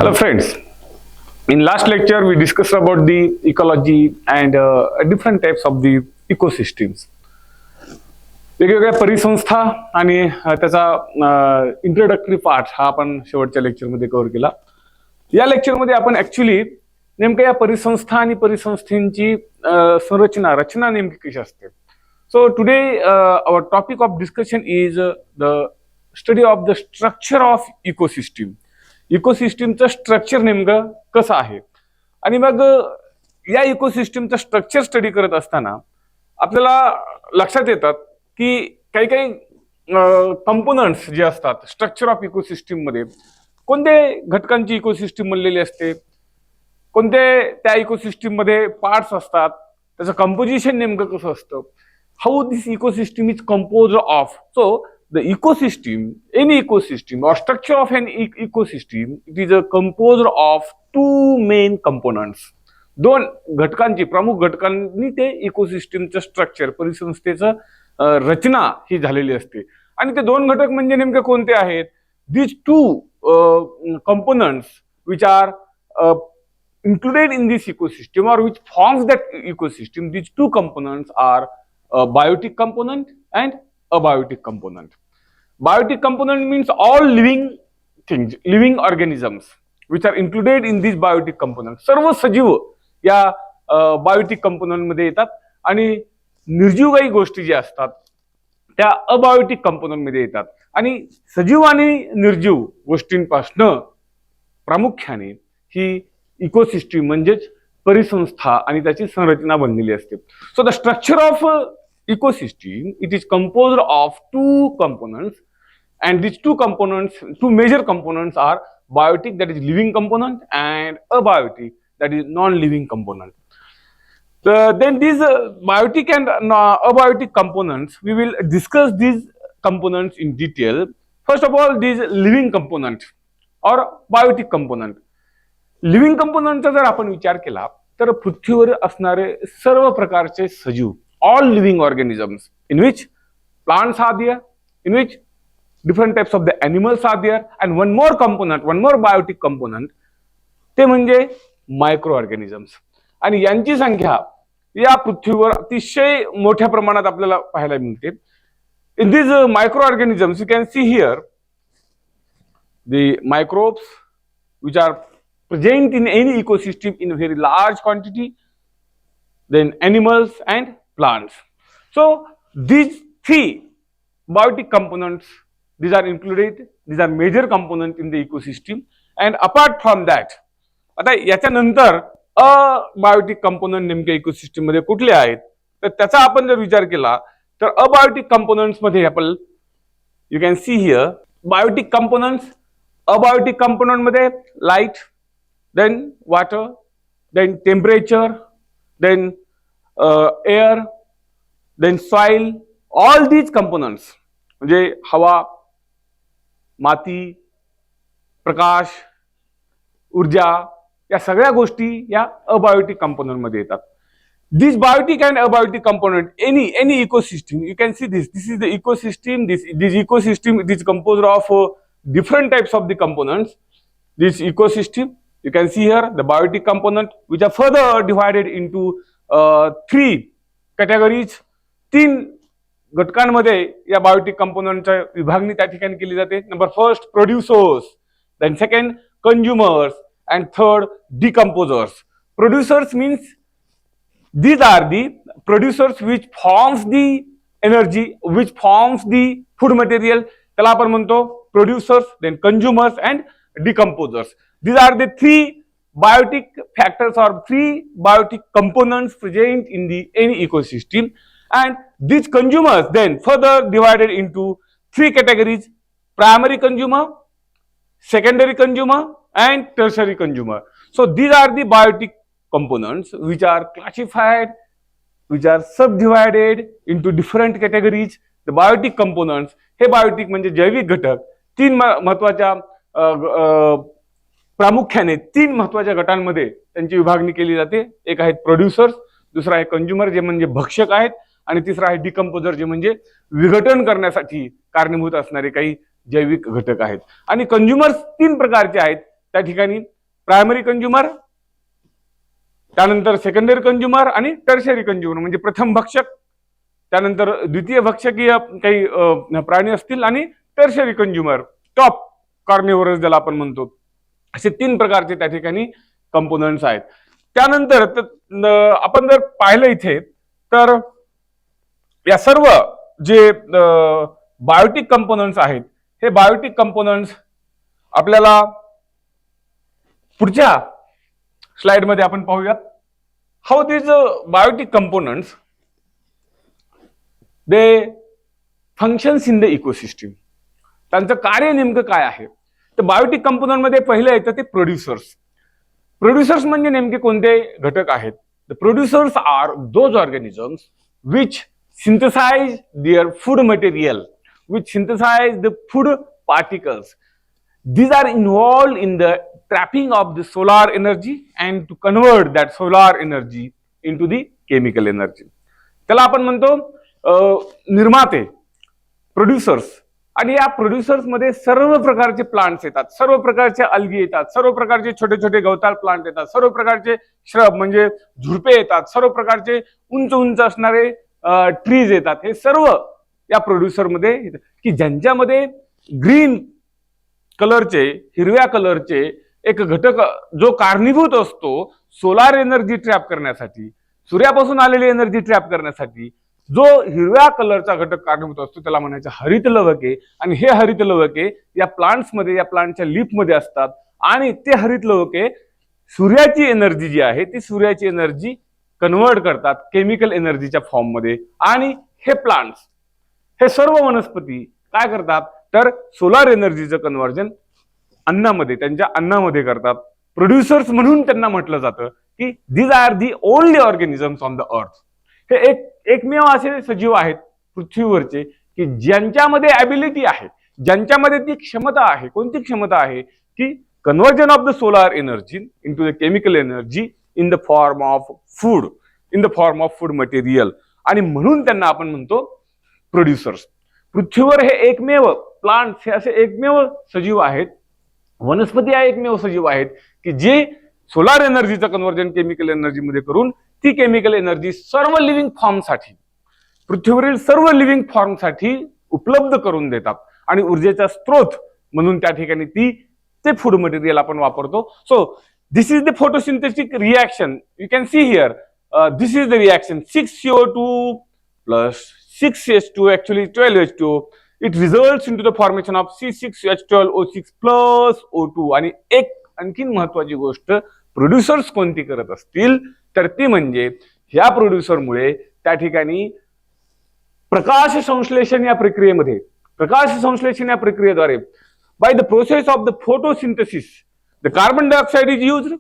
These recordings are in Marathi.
Hello friends, in last lecture we discussed about the ecology and different types of the ecosystems. वेगवेगळ्या परिसंस्था आणि त्याचा इंट्रोडक्टरी पार्ट हा आपण शेवटच्या लेक्चरमध्ये कव्हर केला. या लेक्चरमध्ये आपण ऍक्च्युली नेमक्या या परिसंस्था आणि परिसंस्थेची रचना नेमकी कशी असते. So today our topic of discussion is the study of the structure of ecosystem. इकोसिस्टीमचं स्ट्रक्चर नेमकं कसं आहे आणि मग या इकोसिस्टीमचं स्ट्रक्चर स्टडी करत असताना आपल्याला लक्षात येतात की काही काही कंपोनंट्स जे असतात स्ट्रक्चर ऑफ इकोसिस्टीम मध्ये कोणते घटकांची इकोसिस्टीम बनलेली असते, कोणते त्या इकोसिस्टीम मध्ये पार्ट्स असतात, त्याचं कंपोजिशन नेमकं कसं असतं, how this ecosystem is compose of. So the ecosystem, any ecosystem or structure of an ecosystem, it is composed of two main components. दोन घटकांची, प्रमुख घटकांनी ते इकोसिस्टीमचं स्ट्रक्चर, परिसंस्थेचं रचना ही झालेली असते. आणि ते दोन घटक म्हणजे नेमके कोणते आहेत? these two components which are included in this ecosystem or which forms that ecosystem, these two components are a biotic component and abiotic component. Biotic component means all living things, living organisms which are included in this biotic component. सर्व सजीव या बायोटिक कंपोनंट मध्ये येतात आणि निर्जीव काही गोष्टी ज्या असतात त्या अबायोटिक कंपोनंट मध्ये येतात. आणि सजीव आणि निर्जीव गोष्टींपासून प्रामुख्याने ही इकोसिस्टीम म्हणजेच परिसंस्था आणि त्याची संरचना बनलेली असते. So the structure of ecosystem, it is composed of two components, and these two components, two major components are biotic, that is living component, and abiotic, that is non-living component. Then these biotic and abiotic components, we will discuss these components in detail. First of all, these living component or biotic component. Living component चा जर आपण विचार केला तर पृथ्वीवर असणारे सर्व प्रकारचे सजीव, all living organisms, in which plants are there, in which different types of the animals are there, and one more component, one more biotic component, ते म्हणजे मायक्रो ऑर्गॅनिझम्स. आणि यांची संख्या या पृथ्वीवर अतिशय मोठ्या प्रमाणात आपल्याला पाहायला मिळते. In this micro organisms you can see here the microbes which are present in any ecosystem in very large quantity, then animals and plants. So these three biotic components, these are included, these are major components in the ecosystem. And apart from that, आता याच्यानंतर अबायोटिक कंपोनंट नेमके इकोसिस्टम मध्ये कुठले आहेत तर त्याचा आपण जर विचार केला तर अबायोटिक कंपोनंट्स मध्ये आपण you can see here biotic components. Abiotic component मध्ये light, then water, then temperature, then air, then soil, all these components म्हणजे हवा, माती, प्रकाश, ऊर्जा, या सगळ्या गोष्टी या अबायोटिक कंपोनंट मध्ये येतात. This biotic and abiotic component, any ecosystem, you can see this is the ecosystem. This ecosystem it is composed of different types of the components. This ecosystem, you can see here the biotic component which are further divided into three categories. तीन घटकांमध्ये या बायोटिक कंपोनंटच्या विभागणी त्या ठिकाणी केली जाते. Number first producers, then second consumers, and third decomposers. Producers means these are the producers which forms the energy, which forms the food material, त्याला आपण म्हणतो producers, then consumers and decomposers. These are the three biotic factors or three biotic components present in the any ecosystem. And these consumers then further divided into three categories: primary consumer, secondary consumer and tertiary consumer. So these are the biotic components which are classified, which are subdivided into different categories. The biotic components, हे बायोटिक म्हणजे जैविक घटक, तीन महत्वाच्या प्रामुख्याने तीन महत्वाच्या गटांमध्ये त्यांची विभागणी केली जाते. एक आहेत प्रोड्युसर्स, दुसरा आहे कंझ्युमर जे म्हणजे भक्षक आहेत, आणि तिसरा आहे डिकम्पोजर जे म्हणजे विघटन करण्यासाठी कारणीभूत असणारे काही जैविक घटक आहेत. आणि कंझ्युमर्स तीन प्रकारचे आहेत. त्या ठिकाणी प्रायमरी कंझ्युमर, त्यानंतर सेकंडरी कंझ्युमर आणि टर्शरी कंझ्युमर म्हणजे प्रथम भक्षक, त्यानंतर द्वितीय भक्षकीय काही प्राणी असतील आणि टर्शरी कंझ्युमर, टॉप कार्निव्हरस ज्याला आपण म्हणतो. असे 3 प्रकारचे त्या ठिकाणी कंपोनंट्स आहेत. त्यानंतर आपण जर पाहिलं इथे तर या सर्व जे बायोटिक कंपोनंट्स आहेत, हे बायोटिक कंपोनंट्स आपल्याला पुढच्या स्लाइड मध्ये आपण पाहूयात. How these biotic components they functions in the ecosystem. त्यांचं कार्य नेमकं काय आहे. तर बायोटिक कंपोनंट मध्ये पहिलं येतं ते प्रोड्युसर्स. प्रोड्युसर्स म्हणजे नेमके कोणते घटक आहेत. The producers are those organisms which synthesize their food material, which synthesize the food particles. These are involved in the trapping of the solar energy and to convert that solar energy into the chemical energy. त्याला आपण म्हणतो निर्माते, प्रोड्युसर्स. आणि या प्रोड्युसर्स मध्ये सर्व प्रकारचे प्लांट्स येतात, सर्व प्रकारचे अल्गी येतात, सर्व प्रकारचे छोटे छोटे गवताळ प्लांट येतात, सर्व प्रकारचे श्रब म्हणजे झुडपे येतात, सर्व प्रकारचे उंच उंच असणारे ट्रीज येतात. हे सर्व या प्रोड्युसर मध्ये की ज्यांच्यामध्ये ग्रीन कलरचे, हिरव्या कलरचे एक घटक जो कारणीभूत असतो सोलार एनर्जी ट्रॅप करण्यासाठी, सूर्यापासून आलेली एनर्जी ट्रॅप करण्यासाठी जो हिरव्या कलरचा घटक कारणीभूत असतो त्याला म्हणायचं हरित लवके. आणि हे हरित लवके या प्लांट्स मध्ये, या प्लांटच्या लीफ मध्ये असतात. आणि ते हरित लवके सूर्याची एनर्जी जी आहे ती सूर्याची एनर्जी कन्वर्ट करतात केमिकल एनर्जीच्या फॉर्म मध्ये. आणि हे प्लांट्स, हे सर्व वनस्पती काय करतात तर सोलार एनर्जीचं कन्व्हर्जन अन्नामध्ये, त्यांच्या अन्नामध्ये करतात. प्रोड्युसर्स म्हणून त्यांना म्हटलं जातं की these are the only organisms on the earth. हे एकमेव असे सजीव आहेत पृथ्वीवरचे की ज्यांच्यामध्ये ॲबिलिटी आहे, ज्यांच्यामध्ये ती क्षमता आहे. कोणती क्षमता आहे की conversion of the solar energy into the chemical energy in the form of food, in the form of food material. आणि म्हणून त्यांना आपण म्हणतो प्रोड्युसर्स. पृथ्वीवर हे एकमेव प्लांट्स, हे असे एकमेव सजीव आहेत, वनस्पती हा एकमेव सजीव आहेत की जे सोलार एनर्जीचं कन्व्हर्जन केमिकल एनर्जी मध्ये करून ती केमिकल एनर्जी सर्व लिव्हिंग फॉर्मसाठी, पृथ्वीवरील सर्व लिव्हिंग फॉर्मसाठी उपलब्ध करून देतात. आणि ऊर्जेचा स्रोत म्हणून त्या ठिकाणी ते फूड मटेरियल आपण वापरतो. So this is the photosynthetic reaction. You can see here, this is the reaction 6CO2 plus 6H2, actually 12H2. It results into the formation of C6H12O6 plus O2. आणि एक आणखीन महत्वाची गोष्ट प्रोड्युसर्स कोणती करत असतील तर ती म्हणजे ह्या प्रोड्युसरमुळे त्या ठिकाणी प्रकाश संश्लेषण या प्रक्रियेमध्ये, प्रकाश संश्लेषण या प्रक्रियेद्वारे by the process of the photosynthesis the carbon dioxide is used,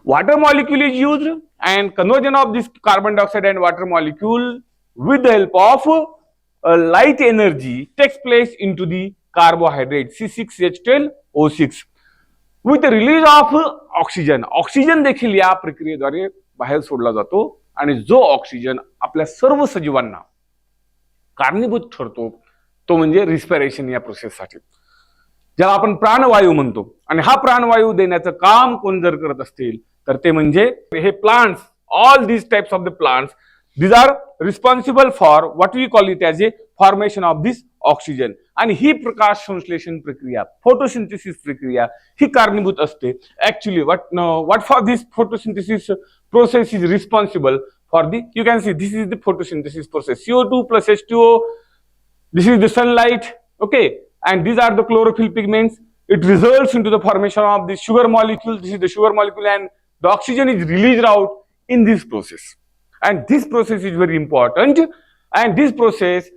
water molecule is used, and conversion of this carbon dioxide and water molecule with the help of light energy takes place into the carbohydrate C6H12O6 with the release of oxygen. Oxygen देखील या प्रक्रियेद्वारे बाहेर सोडला जातो आणि जो ऑक्सिजन आपल्या सर्व सजीवांना कारणीभूत ठरतो तो म्हणजे रिस्पिरेशन या प्रोसेससाठी, ज्याला आपण प्राणवायू म्हणतो. आणि हा प्राणवायू देण्याचं काम कोण जर करत असतील तर ते म्हणजे हे plants. All these types of the plants, these are responsible for what we call it as a formation of this oxygen. आणि ही प्रकाश संश्लेषण प्रक्रिया, फोटोसिंथेसिस प्रक्रिया ही कारणीभूत असते. Actually what for this photosynthesis process is responsible for the, you can see this is the photosynthesis process. CO2 plus H2O, this is the sunlight, okay, and these are the chlorophyll pigments. It results into the formation of the sugar molecule. This is the sugar molecule, and the oxygen is released out in this process. And this process is very important. And this process,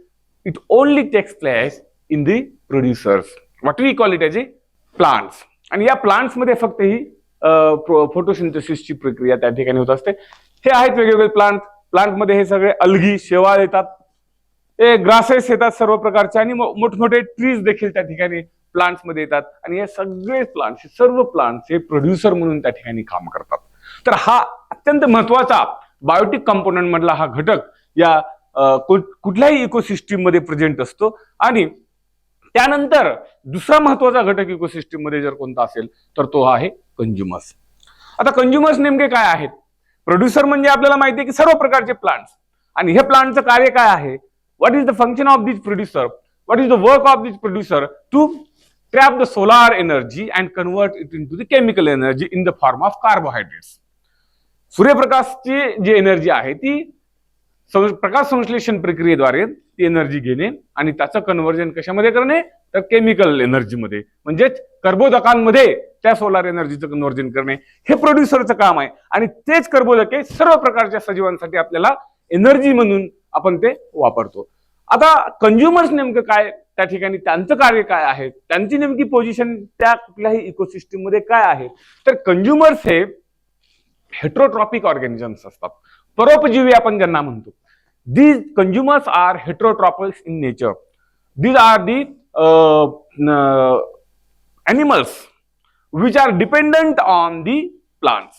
it only takes place in the producers. What we call it as a plants. आणि या प्लांट्स मध्ये फक्त ही फोटोसिंथेसिसची प्रक्रिया त्या ठिकाणी होत असते. हे आहेत वेगवेगळे प्लांट. प्लांट मध्ये हे सगळे अल्गी, शेवाळ येतात, हे ग्रासेस येतात सर्व प्रकारचे, आणि मोठमोठे ट्रीज देखील त्या ठिकाणी प्लांट्स मध्ये येतात. आणि हे सगळे प्लांट्स, सर्व प्लांट्स हे प्रोड्युसर म्हणून त्या ठिकाणी काम करतात. तर हा अत्यंत महत्वाचा बायोटिक कंपोनंट मधला हा घटक या कुठल्याही इकोसिस्टीम मध्ये प्रेझेंट असतो. आणि त्यानंतर दुसरा महत्वाचा घटक इकोसिस्टीम मध्ये जर कोणता असेल तर तो आहे कंझ्युमर्स. आता कंझ्युमर्स नेमके काय आहेत? प्रोड्युसर म्हणजे आपल्याला माहिती आहे की सर्व प्रकारचे प्लांट्स, आणि हे प्लांटचं कार्य काय आहे? What is the function of this producer? What is the work of this producer? To trap the solar energy and convert it into the chemical energy in the form of carbohydrates. सूर्यप्रकाशची जी एनर्जी आहे ती प्रकाश संश्लेषण प्रक्रियेद्वारे ती एनर्जी घेणे आणि त्याचं कन्व्हर्जन कशामध्ये करणे? तर केमिकल एनर्जीमध्ये, म्हणजेच कर्बोदकांमध्ये त्या सोलार एनर्जीचं कन्व्हर्जन करणे हे प्रोड्युसरचं काम आहे. आणि तेच कर्बोदके सर्व प्रकारच्या सजीवांसाठी आपल्याला एनर्जी म्हणून आपण ते वापरतो. आता कंझ्युमर्स नेमकं काय, त्या ठिकाणी त्यांचं कार्य काय आहे, त्यांची नेमकी पोझिशन त्या कुठल्याही इकोसिस्टीम मध्ये काय आहे? तर कंझ्युमर्स हे हेट्रोट्रॉपिक ऑर्गॅनिझम्स असतात, परोपजीवी आपण ज्यांना म्हणतो. These consumers are heterotrophs in nature. These are the animals which are dependent on the plants,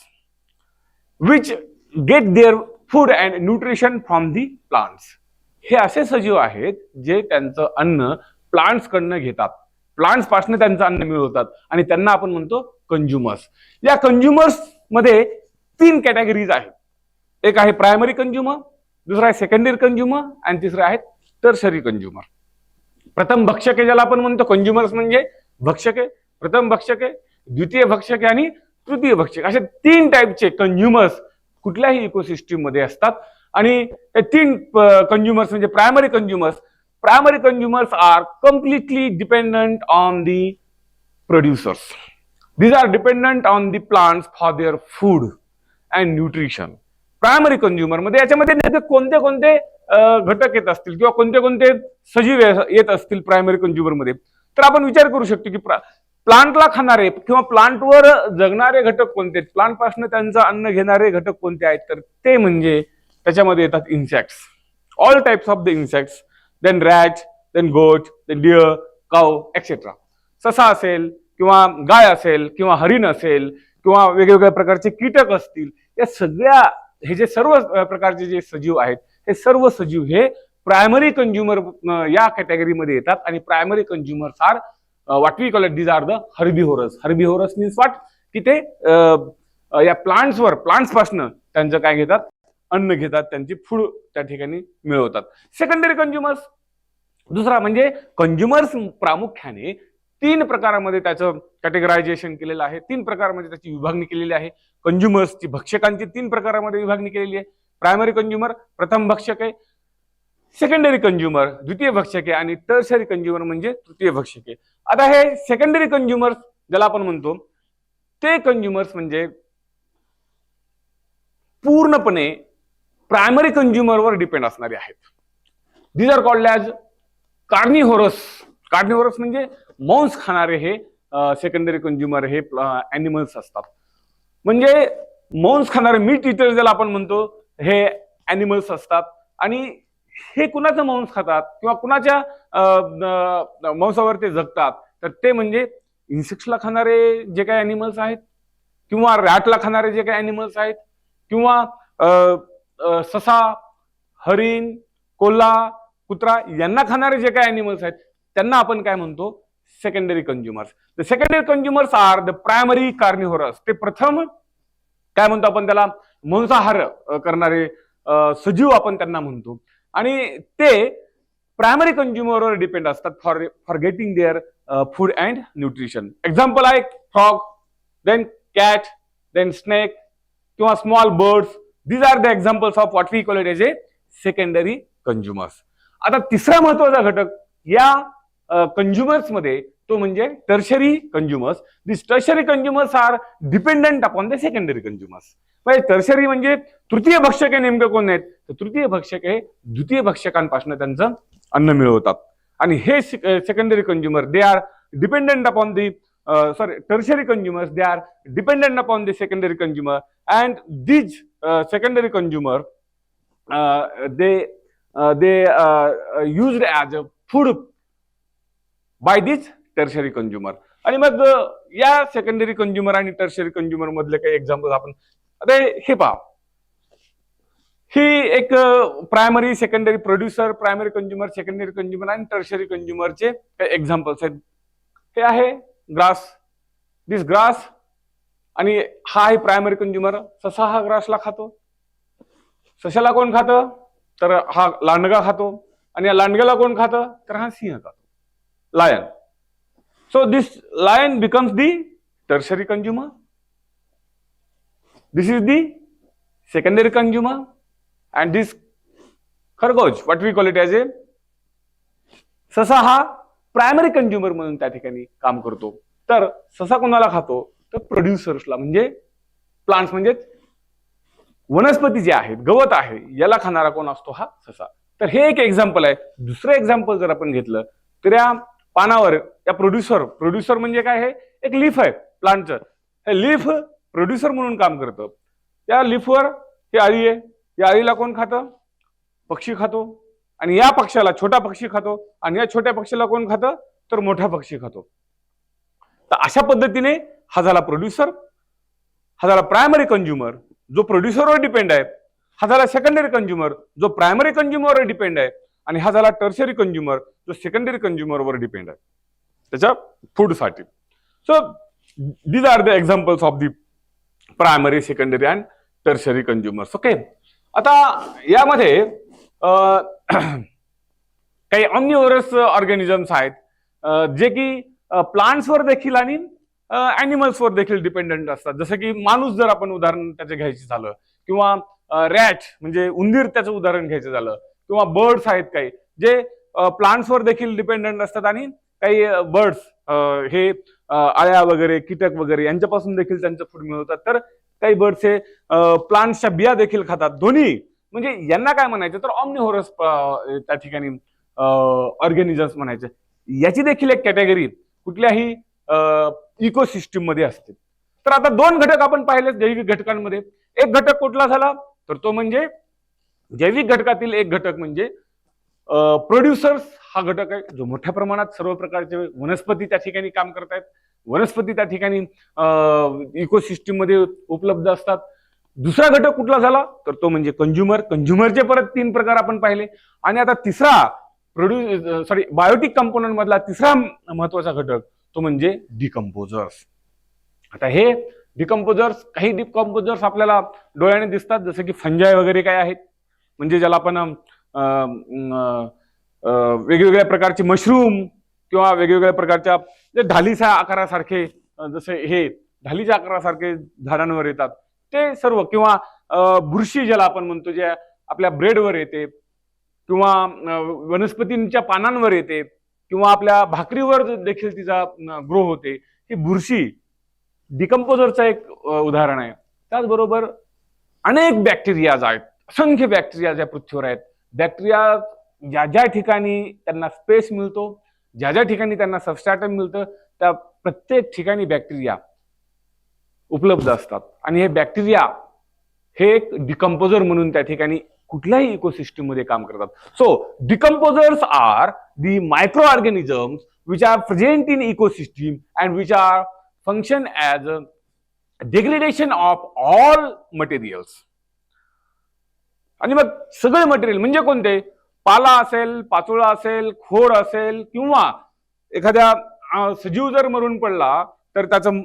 which get their food and nutrition from the plants. हे असे सजीव आहेत जे त्यांचं अन्न प्लांट्स कडनं घेतात, प्लांट्स पासून त्यांचं अन्न मिळवतात आणि त्यांना आपण म्हणतो कंझ्युमर्स. या कंझ्युमर्स मध्ये 3 कॅटेगरीज आहेत. एक आहे प्रायमरी कंझ्युमर, दुसरा आहे सेकंडरी कंझ्युमर आणि तिसरा आहे टर्शरी कंझ्युमर. प्रथम भक्षके ज्याला आपण म्हणतो, कंझ्युमर्स म्हणजे भक्षके, प्रथम भक्षके, द्वितीय भक्षके आणि तृतीय भक्षके, असे 3 टाईपचे कंझ्युमर्स कुठल्याही इकोसिस्टीम मध्ये असतात. आणि हे 3 कंझ्युमर्स म्हणजे primary consumers are completely dependent on the producers. These are dependent on the plants for their food and nutrition. Primary consumer मध्ये याच्यामध्ये नेमके कोणते कोणते घटक येत असतील किंवा कोणते कोणते सजीव येत असतील प्रायमरी कंझ्युमर मध्ये, तर आपण विचार करू शकतो की प्लांटला खाणारे किंवा प्लांटवर जगणारे घटक कोणते, प्लांट पासून त्यांचं अन्न घेणारे घटक कोणते आहेत? तर ते म्हणजे त्याच्यामध्ये येतात insects, all types of the insects, then rat, then goat, then deer, cow etcetera. ससा असेल किंवा गाय असेल किंवा हरिण असेल किंवा वेगवेगळ्या प्रकारचे कीटक असतील, या सगळ्या हे जे सर्व प्रकारचे जे सजीव आहेत हे सर्व सजीव हे प्रायमरी कंझ्युमर या कॅटेगरीमध्ये येतात. आणि primary consumers are what we call it, these are the herbivores. Herbivores means what, की ते या प्लांट्स पासून त्यांचं काय घेतात? अन्न घेतात, त्यांची फूड त्या ठिकाणी मिळवतात. सेकंडरी कंझ्युमर्स दुसरा म्हणजे कंझ्युमर्स प्रामुख्याने 3 प्रकारामध्ये त्याचं कॅटेगरायझेशन केलेलं आहे, 3 प्रकारामध्ये त्याची विभागणी केलेली आहे. कंझ्युमर्सची भक्षकांची 3 प्रकारामध्ये विभागणी केलेली आहे. प्रायमरी कंझ्युमर प्रथम भक्षके, सेकंडरी कंझ्युमर द्वितीय भक्षके आणि टर्शरी कंझ्युमर म्हणजे तृतीय भक्षके. आता हे सेकंडरी कंझ्युमर्स ज्याला आपण म्हणतो ते कंझ्युमर्स म्हणजे पूर्णपणे प्रायमरी कंझ्युमरवर डिपेंड असणारे आहेत. These are called as carnivores. Carnivores म्हणजे मांस खाणारे हे सेकंडरी कंझ्युमर हे ॲनिमल्स असतात. म्हणजे मांस खाणारे मीट इटर ज्याला आपण म्हणतो हे ॲनिमल्स असतात. आणि हे कुणाचं मांस खातात किंवा कुणाच्या मांसावर ते जगतात, तर ते म्हणजे इन्सेक्ट्सला खाणारे जे काही ॲनिमल्स आहेत किंवा रॅटला खाणारे जे काही ॲनिमल्स आहेत किंवा ससा, हरिण, कोल्हा, कुत्रा यांना खाणारे जे काही ॲनिमल्स आहेत त्यांना आपण काय म्हणतो? Secondary consumers. The secondary consumers are the primary carnivores. ते प्रथम काय म्हणतो आपण त्याला? मांसाहार करणारे सजीव आपण त्यांना म्हणतो. आणि ते प्रायमरी कंझ्युमरवर डिपेंड असतात for getting their food and nutrition. Example आहे frog, then cat, then snake किंवा small birds. These are the examples of what we call it as a secondary consumers. आता तिसरा महत्वाचा घटक या कंझ्युमर्स मध्ये तो म्हणजे tertiary consumers. This tertiary consumers are dependent upon the secondary consumers. म्हणजे टर्शरी म्हणजे तृतीय भक्षके नेमके कोण आहेत? तर तृतीय भक्षके द्वितीय भक्षकांपासून त्यांचं अन्न मिळवतात. आणि हे secondary consumer they are dependent upon the tertiary consumers, they are dependent upon the secondary consumer, and these secondary consumer they used as a food by this tertiary consumer. आणि मग या सेकंडरी कंझ्युमर आणि टर्शरी कंझ्युमर मधले काही एक्झाम्पल आपण आता हे पहा. ही एक primary secondary producer, primary consumer, secondary consumer आणि टर्शरी कंझ्युमरचे काही एक्झाम्पल्स आहेत. हे आहे ग्रास, दिस ग्रास, आणि हा आहे प्रायमरी कंझ्युमर. ससा हा ग्रासला खातो. सशाला कोण खातं? तर हा लांडगा खातो. आणि या लांडग्याला कोण खातं? तर हा सिंह खातो, lion. So this lion becomes the tertiary consumer. This is the secondary consumer, and this खरगोश, what we call it as a ससा, हा प्रायमरी कंझ्युमर म्हणून त्या ठिकाणी काम करतो. तर ससा कोणाला खातो? तर प्रोड्युसर्सला, म्हणजे प्लांट्स, म्हणजे वनस्पती जे आहेत, गवत आहे, याला खाणारा कोण असतो? हा ससा. तर हे एक एक्झाम्पल आहे. दुसरं एक्झाम्पल जर आपण घेतलं तर या पानावर या प्रोड्युसर म्हणजे काय? हे एक लीफ आहे प्लांटचं. हे लीफ प्रोड्युसर म्हणून काम करतं. त्या लीफवर ही अळी आहे. या अळीला कोण खातं? पक्षी खातो. आणि या पक्षाला छोटा पक्षी खातो. आणि या छोट्या पक्षीला कोण खातं? तर मोठा पक्षी खातो. तर अशा पद्धतीने हा झाला प्रोड्युसर, हा झाला प्रायमरी कंझ्युमर जो प्रोड्युसरवर डिपेंड आहे, हा झाला सेकंडरी कंझ्युमर जो प्रायमरी कंझ्युमरवर डिपेंड आहे, आणि हा झाला टर्शरी कंझ्युमर जो सेकंडरी कंझ्युमरवर डिपेंड आहे त्याच्या फूडसाठी. So these are the examples of the primary, secondary and tertiary consumers. Okay. आता यामध्ये काही ऑम्निव्हरस ऑर्गॅनिझम्स आहेत जे की प्लांट्सवर देखील आणि ॲनिमल्सवर देखील डिपेंडंट असतात. जसं की माणूस जर आपण उदाहरण त्याचं घ्यायचं झालं, किंवा रॅट म्हणजे उंदीर त्याचं उदाहरण घ्यायचं झालं, किंवा बर्ड्स आहेत काही जे प्लांट्सवर देखील डिपेंडंट असतात, आणि काही बर्ड्स हे आळ्या वगैरे, कीटक वगैरे यांच्यापासून देखील त्यांचं फूड मिळवतात. तर काही बर्ड्स हे प्लांट्सच्या बिया देखील खातात. दोन्ही म्हणजे यांना काय म्हणायचं? तर ऑम्निव्होरस त्या ठिकाणी ऑर्गॅनिझम्स म्हणायचे. याची देखील एक कॅटेगरी कुठल्याही इकोसिस्टीम मध्ये असते. तर आता दोन घटक आपण पाहिले जैविक घटकांमध्ये. एक घटक कुठला झाला? तर तो म्हणजे जैविक घटकातील एक घटक म्हणजे प्रोड्युसर्स हा घटक आहे, जो मोठ्या प्रमाणात सर्व प्रकारचे वनस्पती त्या ठिकाणी काम करतायत. वनस्पती त्या ठिकाणी इकोसिस्टीम मध्ये उपलब्ध असतात. दुसरा घटक कुठला झाला? तर तो म्हणजे कंझ्युमर. कंझ्युमरचे परत तीन प्रकार आपण पाहिले. आणि आता तिसरा बायोटिक कंपोनंट मधला तिसरा महत्वाचा घटक तो म्हणजे डिकम्पोजर्स. आता हे डिकम्पोजर्स, काही डिकम्पोजर्स आपल्याला डोळ्याने दिसतात, जसं की फंजाय वगैरे काय आहेत, म्हणजे ज्याला आपण वेगवेगळ्या प्रकारचे मशरूम किंवा वेगवेगळ्या प्रकारच्या ढालीच्या आकारासारखे, जसे हे ढालीच्या आकारासारखे झाडांवर येतात ते सर्व, किंवा बुरशी ज्याला आपण म्हणतो, जे आपल्या ब्रेडवर येते, किंवा वनस्पतींच्या पानांवर येते, किंवा आपल्या भाकरीवर देखील तिचा ग्रो होते, ही बुरशी डिकम्पोजरचं एक उदाहरण आहे. त्याचबरोबर अनेक बॅक्टेरियाज आहेत, असंख्य बॅक्टेरियाज या पृथ्वीवर आहेत. बॅक्टेरिया ज्या ज्या ठिकाणी त्यांना स्पेस मिळतो, ज्या ज्या ठिकाणी त्यांना सबस्ट्रॅटम मिळतं, त्या प्रत्येक ठिकाणी बॅक्टेरिया उपलब्ध असतात. आणि हे बॅक्टेरिया हे एक डिकम्पोजर म्हणून त्या ठिकाणी कुठल्याही इकोसिस्टम मध्ये काम करतात. So decomposers are the micro organisms which are present in ecosystem and which are function as a degradation of all materials. आणि मग सगळे मटेरियल म्हणजे कोणते? पाला असेल, पाचोळा असेल, खोड असेल, किंवा एखाद्या सजीव जर मरून पडला तर त्याचं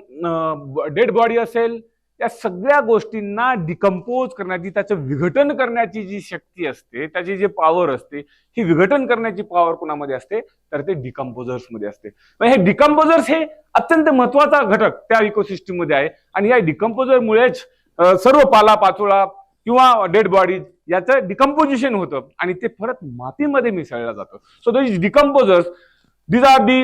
डेड बॉडी असेल, या सगळ्या गोष्टींना डिकम्पोज करण्याची, त्याचं विघटन करण्याची जी शक्ती असते, त्याची जी पॉवर असते, ही विघटन करण्याची पॉवर कुणामध्ये असते? तर ते डिकम्पोजर्स मध्ये असते. हे डिकम्पोजर्स हे अत्यंत महत्वाचा घटक त्या इकोसिस्टम मध्ये आहे. आणि या डिकम्पोजरमुळेच सर्व पाला पाचोळा किंवा डेड बॉडी याचं डिकम्पोजिशन होतं आणि ते परत मातीमध्ये मिसळलं जातं. So this decomposers, these are the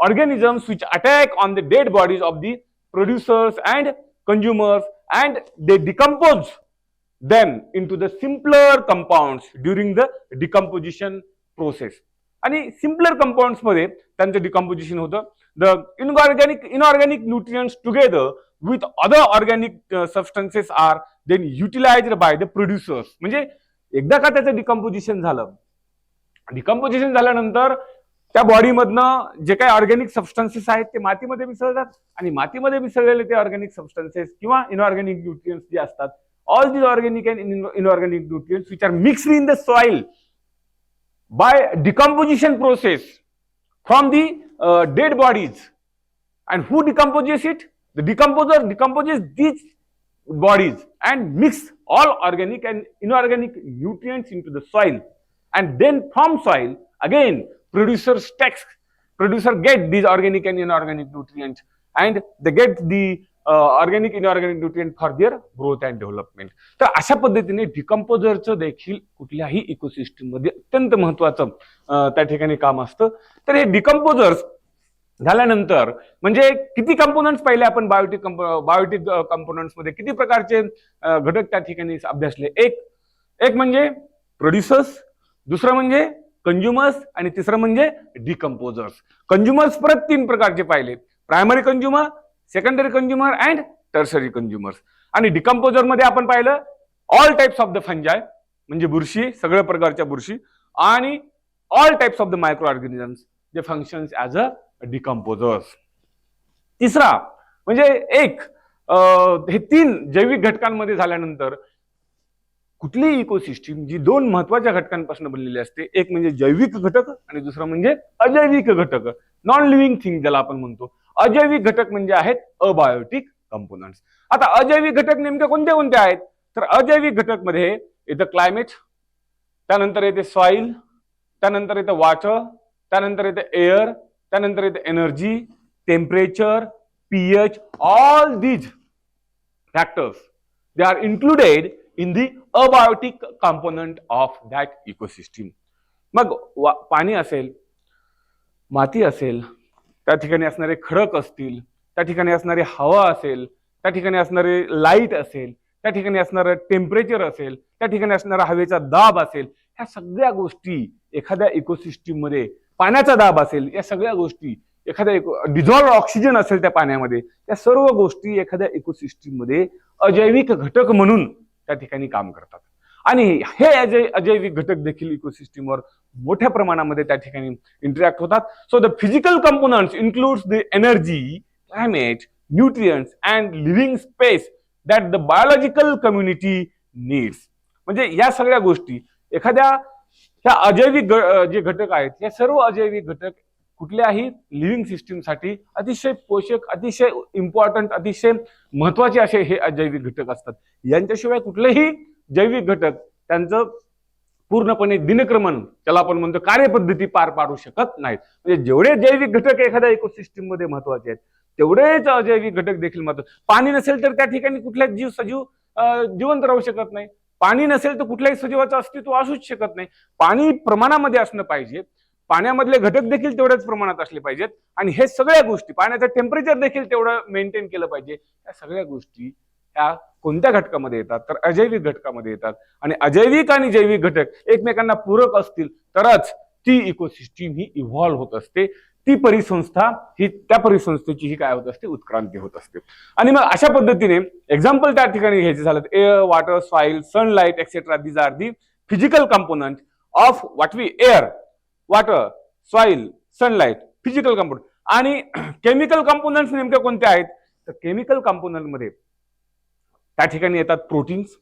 organisms which attack on the dead bodies of the producers and consumers, and they decompose them into the simpler compounds during the decomposition process. आणि सिम्पलर कंपाऊंड्स मध्ये त्यांचं डिकम्पोजिशन होतं. The inorganic nutrients together with other organic substances are then utilized by the producers. म्हणजे एकदा का त्याचं डिकम्पोजिशन झालं, डिकम्पोजिशन झाल्यानंतर त्या बॉडीमधनं जे काही ऑर्गॅनिक सबस्टन्सेस आहेत ते मातीमध्ये मिसळतात, आणि मातीमध्ये मिसळलेले ते ऑर्गॅनिक सबस्टन्सेस किंवा इनऑर्गॅनिक न्यूट्रिएंट्स जे असतात all these organic and inorganic nutrients which are mixed in the soil by decomposition process from the dead bodies. And who decomposes it? The decomposer decomposes these bodies and mix all organic and inorganic nutrients into the soil, and then from soil again producer get these organic and inorganic nutrients, and they get the organic inorganic nutrient for their growth and development. तर अशा पद्धतीने डिकम्पोजरचं देखील कुठल्याही इकोसिस्टम मध्ये अत्यंत महत्वाचं त्या ठिकाणी काम असतं. तर हे डिकम्पोजर्स झाल्यानंतर म्हणजे किती कंपोनंट्स पाहिले आपण बायोटिक कंपोनंट्स मध्ये किती प्रकारचे घटक त्या ठिकाणी अभ्यासले. एक म्हणजे प्रोड्युसर्स, दुसरं म्हणजे कंझ्युमर्स आणि तिसरं म्हणजे डिकम्पोजर्स. कंझ्युमर्स परत 3 प्रकारचे पाहिले, primary consumer, secondary consumer and tertiary consumers. आणि डिकम्पोजर मध्ये आपण पाहिलं ऑल टाइप्स ऑफ द फंजाय म्हणजे बुरशी, सगळ्या प्रकारच्या बुरशी, आणि all types of the micro organisms जे फंक्शन्स ऍज अ डिकम्पोजर्स. तिसरा म्हणजे हे 3 जैविक घटकांमध्ये झाल्यानंतर कुठलीही इकोसिस्टीम जी 2 महत्वाच्या घटकांपासून बनलेली असते, एक म्हणजे जैविक घटक आणि दुसरा म्हणजे अजैविक घटक, नॉन लिव्हिंग थिंग ज्याला आपण म्हणतो. अजैविक घटक म्हणजे आहेत अबायोटिक कंपोनंट्स. आता अजैविक घटक नेमके कोणते कोणते आहेत, तर अजैविक घटक मध्ये येतं क्लायमेट, त्यानंतर येते सॉइल, त्यानंतर येतं वॉटर, त्यानंतर येतं एअर, त्यानंतर येतं energy, temperature, pH. All these factors they are included in the abiotic component of that ecosystem. मग पाणी असेल, माती असेल, त्या ठिकाणी असणारे खडक असतील, त्या ठिकाणी असणारी हवा असेल, त्या ठिकाणी असणारे लाईट असेल, त्या ठिकाणी असणारं टेम्परेचर असेल, त्या ठिकाणी असणारा हवेचा दाब असेल, ह्या सगळ्या गोष्टी एखाद्या इकोसिस्टीम मध्ये, पाण्याचा दाब असेल, या सगळ्या गोष्टी एखाद्या डिझॉल्व्ड ऑक्सिजन असेल त्या पाण्यामध्ये, या सर्व गोष्टी एखाद्या इकोसिस्टीम मध्ये अजैविक घटक म्हणून त्या ठिकाणी काम करतात. आणि हे अजैविक घटक देखील इकोसिस्टीमवर मोठ्या प्रमाणामध्ये त्या ठिकाणी इंटरॅक्ट होतात. So the physical components includes the energy, climate, nutrients and living space that the biological community needs. म्हणजे या सगळ्या गोष्टी एखाद्या ह्या अजैविक जे घटक आहेत, हे सर्व अजैविक घटक कुठल्याही लिव्हिंग सिस्टीमसाठी अतिशय पोषक, अतिशय इम्पॉर्टंट, अतिशय महत्वाचे असे हे अजैविक घटक असतात. यांच्याशिवाय कुठलेही जैविक घटक त्यांचं पूर्णपणे दिनक्रमण, त्याला आपण म्हणतो कार्यपद्धती पार पाडू शकत नाहीत. म्हणजे जेवढे जैविक घटक एखाद्या इकोसिस्टीम मध्ये महत्वाचे आहेत, तेवढेच अजैविक घटक देखील महत्वाचे. पाणी नसेल तर त्या ठिकाणी कुठलाच सजीव जिवंत राहू शकत नाही. पाणी नसेल तर कुठल्याही सजीवाचं अस्तित्व असूच शकत नाही. पाणी प्रमाणामध्ये असणं पाहिजे, पाण्यामधले घटक देखील तेवढ्याच प्रमाणात असले पाहिजेत, आणि हे सगळ्या गोष्टी, पाण्याचं टेम्परेचर देखील तेवढं मेंटेन केलं पाहिजे. या सगळ्या गोष्टी ह्या कोणत्या घटकामध्ये येतात, तर अजैविक घटकामध्ये येतात. आणि अजैविक आणि जैविक घटक एकमेकांना पूरक असतील तरच ती इकोसिस्टीम ही इव्हॉल्व्ह होत असते, ती परिसंस्था ही, त्या परिसंस्थेची ही काय होत असते, उत्क्रांती होत असते. आणि मग अशा पद्धतीने एक्झाम्पल त्या ठिकाणी घ्यायचे झालं, air, water, soil, sunlight etcetera, these are the physical component of what we air, water, soil, sunlight, physical component. आणि केमिकल कंपोनंट्स नेमके कोणते आहेत, तर केमिकल कंपोनंट मध्ये त्या ठिकाणी येतात प्रोटीन्स,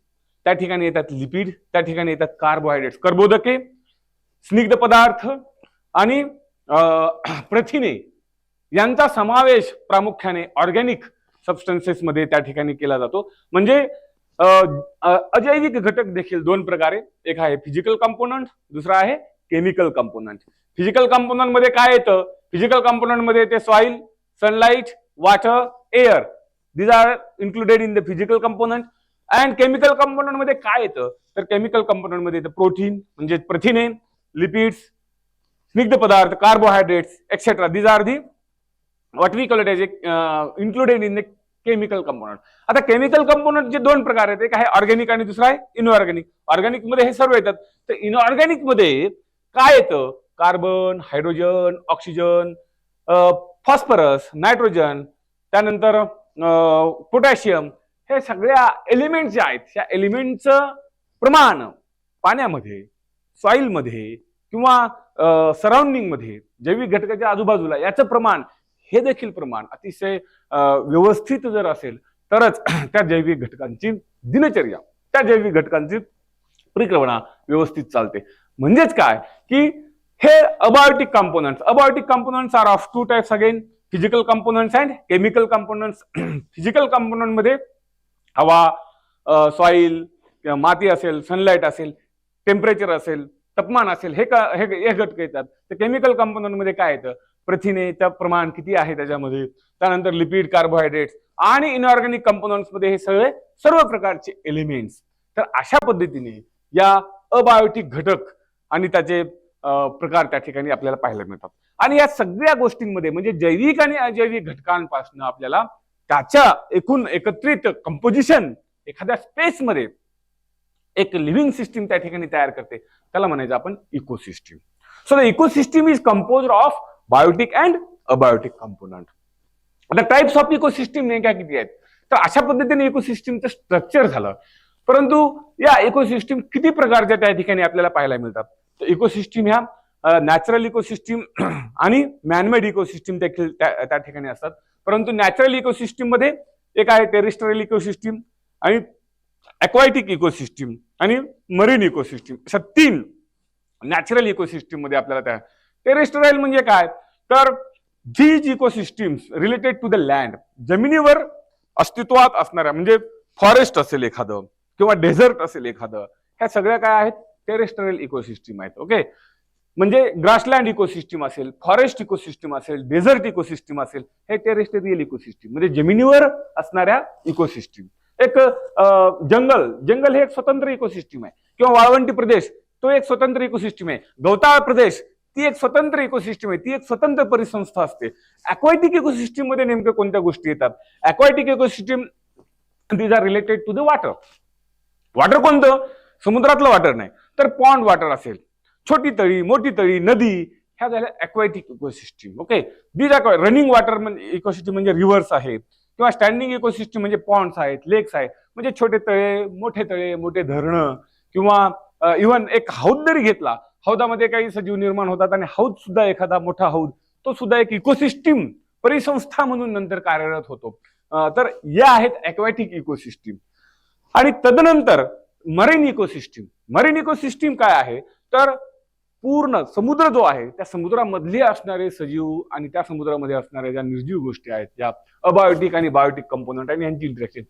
त्या ठिकाणी येतात लिपिड, त्या ठिकाणी येतात कार्बोहायड्रेट्स, कर्बोदके, स्निग्ध पदार्थ आणि प्रथिने यांचा समावेश प्रामुख्याने ऑर्गॅनिक सबस्टन्सेस मध्ये त्या ठिकाणी केला जातो. म्हणजे अजैविक घटक देखील 2 प्रकारे, एक आहे फिजिकल कंपोनंट, दुसरा आहे केमिकल कंपोनंट. फिजिकल कंपोनंट मध्ये काय येतं, फिजिकल कंपोनंट मध्ये येते soil, sunlight, water, air, these are included in the physical component. and chemical component मध्ये काय येतं, तर केमिकल कंपोनंट मध्ये येतं प्रोटीन म्हणजे प्रथिने, लिपिड्स, स्निग्ध पदार्थ, carbohydrates etcetera. These are the what we call it as included in the chemical component. आता केमिकल कंपोनंट जे 2 प्रकार आहेत, एक आहे ऑर्गॅनिक आणि दुसरा आहे इनऑर्गॅनिक. ऑर्गॅनिक मध्ये हे सर्व येतात, तर इनऑर्गॅनिक मध्ये काय येतं, carbon, hydrogen, oxygen, phosphorus, nitrogen, त्यानंतर पोटॅशियम, हे सगळ्या एलिमेंट जे आहेत, त्या एलिमेंटचं प्रमाण पाण्यामध्ये, सॉइल मध्ये किंवा सराउंडिंग मध्ये, जैविक घटकाच्या आजूबाजूला याचं प्रमाण, हे देखील प्रमाण अतिशय व्यवस्थित जर असेल तरच त्या जैविक घटकांची दिनचर्या त्या जैविक घटकांची परिक्रमणा व्यवस्थित चालते. म्हणजेच काय की हे abiotic components are of two types again, physical components and chemical components. Physical component मध्ये हवा, सॉइल किंवा माती असेल, सनलाइट असेल, टेम्परेचर असेल, तापमान असेल, हे घटक येतात. तर केमिकल कंपोनंट मध्ये काय येतं, प्रथिनेचं प्रमाण किती आहे त्याच्यामध्ये, त्यानंतर लिपिड, कार्बोहायड्रेट्स आणि इनऑर्गॅनिक कंपोनंट्स मध्ये हे सर्व प्रकारचे एलिमेंट्स. तर अशा पद्धतीने या अबायोटिक घटक आणि त्याचे प्रकार त्या ठिकाणी आपल्याला पाहायला मिळतात. आणि या सगळ्या गोष्टींमध्ये म्हणजे जैविक आणि अजैविक घटकांपासून आपल्याला त्याच्या एकूण एकत्रित कंपोजिशन एखाद्या स्पेसमध्ये एक लिव्हिंग सिस्टीम त्या ठिकाणी तयार करते, त्याला म्हणायचं आपण ecosystem. So the ecosystem is composed of biotic and abiotic component. आता टाइप्स ऑफ इकोसिस्टीम नेमक्या किती आहेत, तर अशा पद्धतीने इकोसिस्टीमचं स्ट्रक्चर झालं. परंतु या इकोसिस्टीम किती प्रकारच्या त्या ठिकाणी आपल्याला पाहायला मिळतात. तर इकोसिस्टीम ह्या नॅचरल इकोसिस्टीम आणि मॅनमेड इकोसिस्टीम देखील त्या ठिकाणी असतात. परंतु नॅचरल इकोसिस्टीम मध्ये एक आहे टेरेस्ट्रियल इकोसिस्टीम आणि अक्वाटिक इकोसिस्टीम आणि मरीन इकोसिस्टीम, अशा 3 नॅचरल इकोसिस्टीम मध्ये आपल्याला त्या. टेरेस्ट्रियल म्हणजे काय, तर जी इकोसिस्टीम्स रिलेटेड टू द लँड, जमिनीवर अस्तित्वात असणाऱ्या, म्हणजे फॉरेस्ट असेल एखादं किंवा डेझर्ट असेल एखादं, ह्या सगळ्या काय आहेत, टेरेस्ट्रियल इकोसिस्टीम आहेत. ओके, म्हणजे ग्रासलँड इकोसिस्टीम असेल, फॉरेस्ट इकोसिस्टीम असेल, डेझर्ट इकोसिस्टीम असेल, हे टेरेस्ट्रियल इकोसिस्टीम म्हणजे जमिनीवर असणाऱ्या इकोसिस्टीम. एक जंगल हे एक स्वतंत्र इकोसिस्टीम आहे, किंवा वाळवंटी प्रदेश तो एक स्वतंत्र इकोसिस्टीम आहे, गवताळ प्रदेश ती एक स्वतंत्र इकोसिस्टीम आहे, ती एक स्वतंत्र परिसंस्था असते. अक्वाटिक इकोसिस्टीम मध्ये नेमक्या कोणत्या गोष्टी येतात, aquatic ecosystem these are related to the water. Water कोणतं, समुद्रातलं वॉटर नाही, तर पॉन्ड वॉटर असेल, छोटी तळी, मोठी तळी, नदी, ह्या झाल्या aquatic ecosystem. Okay, these are running water म्हणजे इकोसिस्टीम म्हणजे रिव्हर्स आहेत, किंवा स्टँडिंग इकोसिस्टीम म्हणजे पॉन्ड्स आहेत, लेक्स आहेत, म्हणजे छोटे तळे, मोठे धरणं, किंवा इव्हन एक हौद जरी घेतला, हौदामध्ये काही सजीव निर्माण होतात आणि हौद सुद्धा एखादा मोठा हौद तो सुद्धा एक इकोसिस्टीम परिसंस्था म्हणून नंतर कार्यरत होतो. तर या आहेत अक्वाटिक इकोसिस्टीम. आणि तदनंतर मरीन इकोसिस्टीम काय आहे, तर पूर्ण समुद्र जो आहे त्या समुद्रामधले असणारे सजीव आणि त्या समुद्रामध्ये असणाऱ्या ज्या निर्जीव गोष्टी आहेत, ज्या अबायोटिक आणि बायोटिक कंपोनंट आणि यांची इंटरॅक्शन,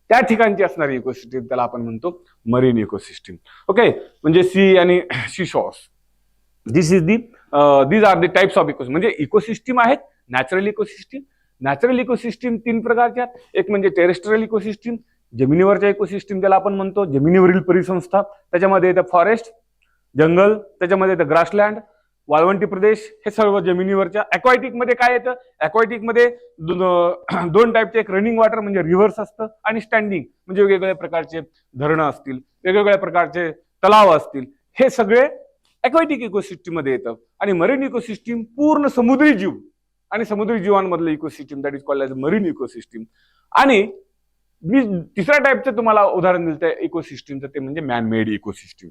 त्या ठिकाणची असणारी इकोसिस्टीम त्याला आपण म्हणतो मरीन इकोसिस्टीम. ओके, म्हणजे सी आणि sea shores. These are the types of ecosystem. म्हणजे इकोसिस्टीम आहेत नॅचरल इकोसिस्टीम 3 प्रकारच्या. एक म्हणजे टेरेस्ट्रियल इकोसिस्टीम, जमिनीवरच्या इकोसिस्टीम त्याला आपण म्हणतो, जमिनीवरील परिसंस्था. त्याच्यामध्ये येतं फॉरेस्ट, जंगल, त्याच्यामध्ये येतं ग्रासलँड, वाळवंटी प्रदेश, हे सर्व जमिनीवरच्या. अक्वाटिक मध्ये काय येतं, अक्वाटिक मध्ये 2 टाईपचे, एक रनिंग वॉटर म्हणजे रिव्हर्स असतं, आणि स्टँडिंग म्हणजे वेगवेगळ्या प्रकारचे धरणं असतील, वेगवेगळ्या प्रकारचे तलाव असतील, हे सगळे अक्वाटिक इकोसिस्टीम मध्ये येतं. आणि मरीन इकोसिस्टीम पूर्ण समुद्री जीव आणि समुद्री जीवांमधलं ecosystem, that is called as marine ecosystem. आणि मी 3ऱ्या टाईपचं तुम्हाला उदाहरण दिलं त्या इकोसिस्टीमचं, ते म्हणजे मॅनमेड इकोसिस्टीम.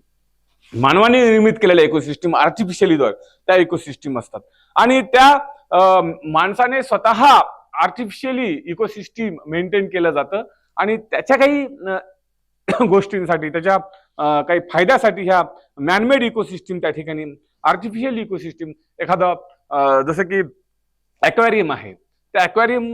मानवाने निर्मित केलेल्या इकोसिस्टीम, आर्टिफिशियली त्या इकोसिस्टीम असतात. आणि त्या माणसाने स्वतः आर्टिफिशियली इकोसिस्टीम मेंटेन केलं जातं, आणि त्याच्या काही गोष्टींसाठी, त्याच्या काही फायद्यासाठी ह्या मॅनमेड इकोसिस्टीम त्या ठिकाणी, आर्टिफिशियल इकोसिस्टीम, एखादं जसं की ॲक्वेरियम आहे, त्या ॲक्वेरियम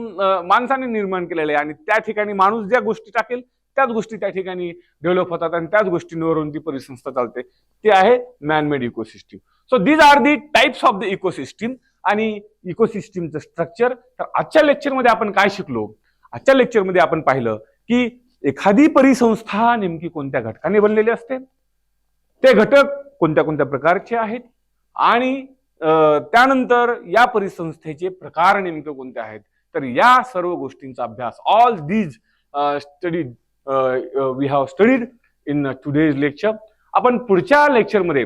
माणसाने निर्माण केलेलं आहे, आणि त्या ठिकाणी माणूस ज्या गोष्टी टाकेल त्याच गोष्टी त्या ठिकाणी डेव्हलप होतात, आणि त्याच गोष्टींवरून ती परिसंस्था चालते, ती आहे man-made ecosystem. So these are the types of the ecosystem आणि इकोसिस्टीमचं स्ट्रक्चर. तर आजच्या लेक्चरमध्ये आपण काय शिकलो, आजच्या लेक्चरमध्ये आपण पाहिलं की एखादी परिसंस्था नेमकी कोणत्या घटकाने बनलेली असते, ते घटक कोणत्या प्रकारचे आहेत, आणि त्यानंतर या परिसंस्थेचे प्रकार नेमके कोणते आहेत. तर या सर्व गोष्टींचा अभ्यास, all these studied we have studied in today's lecture. आपण पुढच्या लेक्चरमध्ये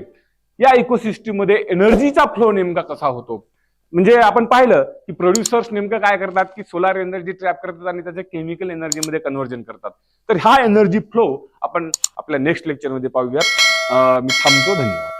या इकोसिस्टीम मध्ये एनर्जीचा फ्लो नेमका कसा होतो, म्हणजे आपण पाहिलं की प्रोड्युसर्स नेमकं काय करतात की सोलार एनर्जी ट्रॅप करतात आणि त्याचे केमिकल एनर्जीमध्ये कन्व्हर्जन करतात. तर हा एनर्जी फ्लो आपण आपल्या नेक्स्ट लेक्चरमध्ये पाहूयात. मी थांबतो. धन्यवाद.